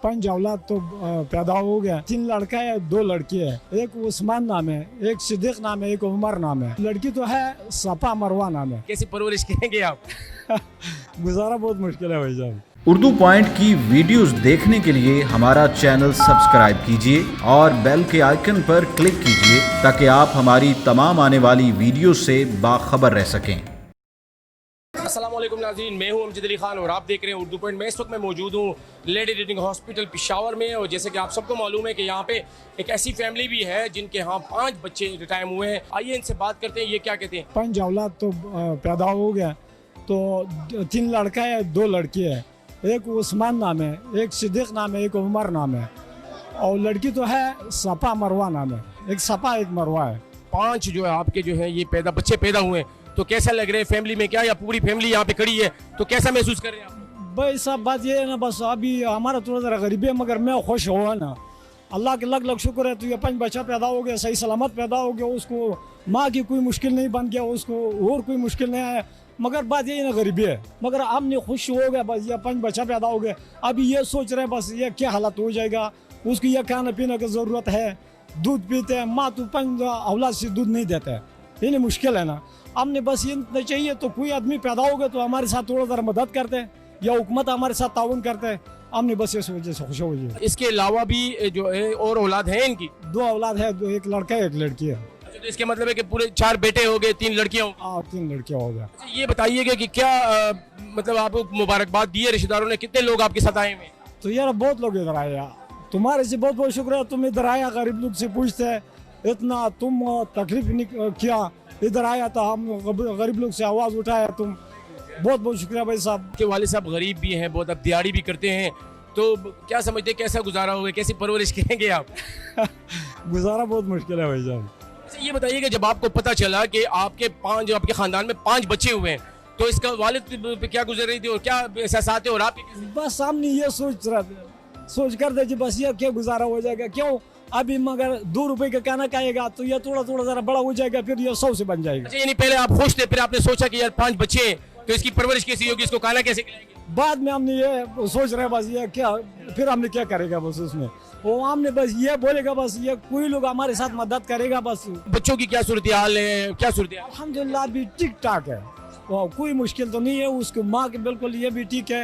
5 औलाद तो पैदा हो गया। 3 लड़का है 2 लड़की है। एक उस्मान नाम है, एक सिद्दीक नाम है, एक उमर नाम है। लड़की तो है सपा मरवा नाम है। कैसी परवरिश करेंगे आप? गुजारा बहुत मुश्किल है भाई साहब। उर्दू पॉइंट की वीडियोस देखने के लिए हमारा चैनल सब्सक्राइब कीजिए और बेल के आइकन पर क्लिक कीजिए ताकि आप हमारी तमाम आने वाली वीडियो से बाखबर रह सकें। अस्सलाम वालेकुम नाज़रीन, मैं हूं अमजद अली खान और आप देख रहे हैं उर्दू पॉइंट। मैं इस वक्त मैं मौजूद हूं लेडी रीडिंग हॉस्पिटल पेशावर में। और जैसे कि आप सबको मालूम है कि यहाँ पे एक ऐसी फैमिली भी है जिनके यहाँ 5 बच्चे टाइम हुए हैं। आइए इनसे बात करते हैं, ये क्या कहते हैं। 5 औलाद तो पैदा हो गया। तो 3 लड़का है 2 लड़की है। एक उस्मान नाम है, एक सिद्दीक नाम है, एक उमर नाम है। और लड़की तो है सपा मरवा नाम है। एक सपा एक मरवा है। 5 जो है आपके जो है ये बच्चे पैदा हुए हैं, तो कैसा लग रहा है फैमिली में? क्या या पूरी फैमिली यहाँ पे खड़ी है तो कैसा महसूस कर रहे हैं आप? भाई साहब बात ये है ना, बस अभी हमारा थोड़ा ज़रा गरीबी है, मगर मैं खुश हुआ ना। अल्लाह के लग शुक्र है। तो ये 5 बच्चा पैदा हो गया, सही सलामत पैदा हो गया। उसको माँ की कोई मुश्किल नहीं बन गया, उसको और कोई मुश्किल नहीं आया। मगर बात यही ना गरीबी है, मगर हमने खुश हो गया। बस ये 5 बच्चा पैदा हो गया। अभी ये सोच रहे हैं बस ये क्या हालत हो जाएगा। उसको ये खाना पीने की ज़रूरत है, दूध पीते हैं। माँ तो 5 औलाद से दूध नहीं देते है, ये मुश्किल है ना। हमने बस ये नहीं चाहिए तो कोई आदमी पैदा हो गया तो हमारे साथ थोड़ा ज़रा मदद करते हैं या हुकूमत हमारे साथ ताउन करते हैं। हमने बस इस वजह से खुश हो गए। इसके अलावा भी जो है और औलाद हैं इनकी? 2 औलाद है, 1 लड़का है 1 लड़की है। तो इसके मतलब है कि पूरे 4 बेटे हो गए, 3 लड़कियां हो गई। 3 लड़कियाँ हो गया। अच्छा, ये बताइएगा कि क्या मतलब आपको मुबारकबाद दी है रिश्तेदारों ने? कितने लोग आपके साथ आए हुए? तो यार बहुत लोग इधर आए यार, तुम्हारे से बहुत बहुत शुक्र है। तुम इधर आया, गरीब लोग से पूछते हैं, इतना तुम तकलीफ नहीं किया। इधर आया तो हम गरीब लोग से आवाज़ उठाया। तुम बहुत बहुत शुक्रिया भाई साहब। के वाले साहब गरीब भी हैं, बहुत अब दिहाड़ी भी करते हैं, तो क्या समझते हैं कैसा गुजारा होगा, कैसी परवरिश करेंगे आप? गुजारा बहुत मुश्किल है भाई साहब। अच्छा, ये बताइए कि जब आपको पता चला कि आपके खानदान में 5 बच्चे हुए हैं, तो इसका वालिद पे क्या गुजर रही थी और क्या एहसास थे और आप? बस हमने ये सोच कर दे कि बस ये क्या गुजारा हो जाएगा। क्यों अभी मगर 2 रुपए का खाना खाएगा तो ये थोड़ा थोड़ा जरा बड़ा हो जाएगा, फिर ये 100 से बन जाएगा। अच्छा, यानी पहले आप खुश थे, फिर आपने सोचा कि यार 5 बच्चे हैं तो इसकी परवरिश कैसी होगी, इसको खाना कैसे खिलाएंगे? बाद में हमने ये सोच रहे बस ये क्या, फिर हमने क्या करेगा बस उसमें। वो हमने बस ये बोलेगा बस ये कोई लोग हमारे साथ मदद करेगा बस। बच्चों की क्या सूरत हाल है, क्या सूरत हाल? अल्हम्दुलिल्लाह अभी ठीक ठाक है, कोई मुश्किल तो नहीं है। उसको माँ के बिल्कुल ये भी ठीक है,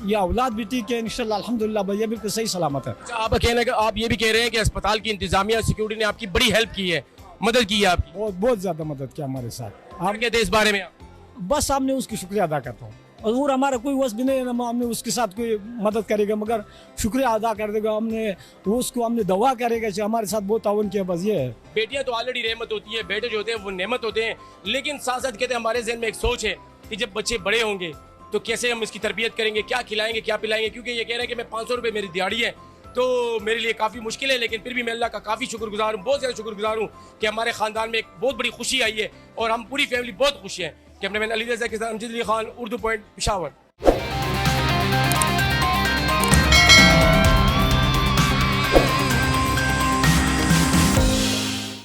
ये औलाद भी ठीक है इंशाल्लाह अल्हम्दुलिल्लाह। ये भी सही सलामत है। अच्छा, आप कहना कि आप ये भी कह रहे हैं कि अस्पताल की इंतजामिया सिक्योरिटी ने आपकी बड़ी हेल्प की है, मदद की है आपकी? बहुत ज्यादा मदद की हमारे साथ। आप कहते हैं इस बारे में? बस हमने उसकी शुक्रिया अदा करता हूँ। और हमारा कोई वस भी नहीं है ना, हमने उसके साथ कोई मदद करेगा, मगर शुक्रिया अदा कर देगा। हमने दवा करेगा कि हमारे साथ बहुत ताउन किया। बस ये है। बेटियां तो ऑलरेडी रहमत होती है, बेटे जो होते हैं वो नेमत होते हैं, लेकिन साथ साथ कहते हैं हमारे जहन में एक सोच है कि जब बच्चे बड़े होंगे तो कैसे हम इसकी तरबियत करेंगे, क्या खिलाएंगे क्या पिलाएंगे। क्योंकि ये कह रहे हैं कि मैं 500 रुपये मेरी दिहाड़ी है तो मेरे लिए काफ़ी मुश्किल है, लेकिन फिर भी मैं अल्लाह का काफ़ी शुक्रगुजार हूँ, बहुत ज़्यादा शुक्रगुजार हूँ कि हमारे ख़ानदान में एक बहुत बड़ी खुशी आई है और हम पूरी फैमिली बहुत खुश हैं कि अपने मैंने अली रज़ा के साथ अमजद अली खान, उर्दू पॉइंट, पेशावर।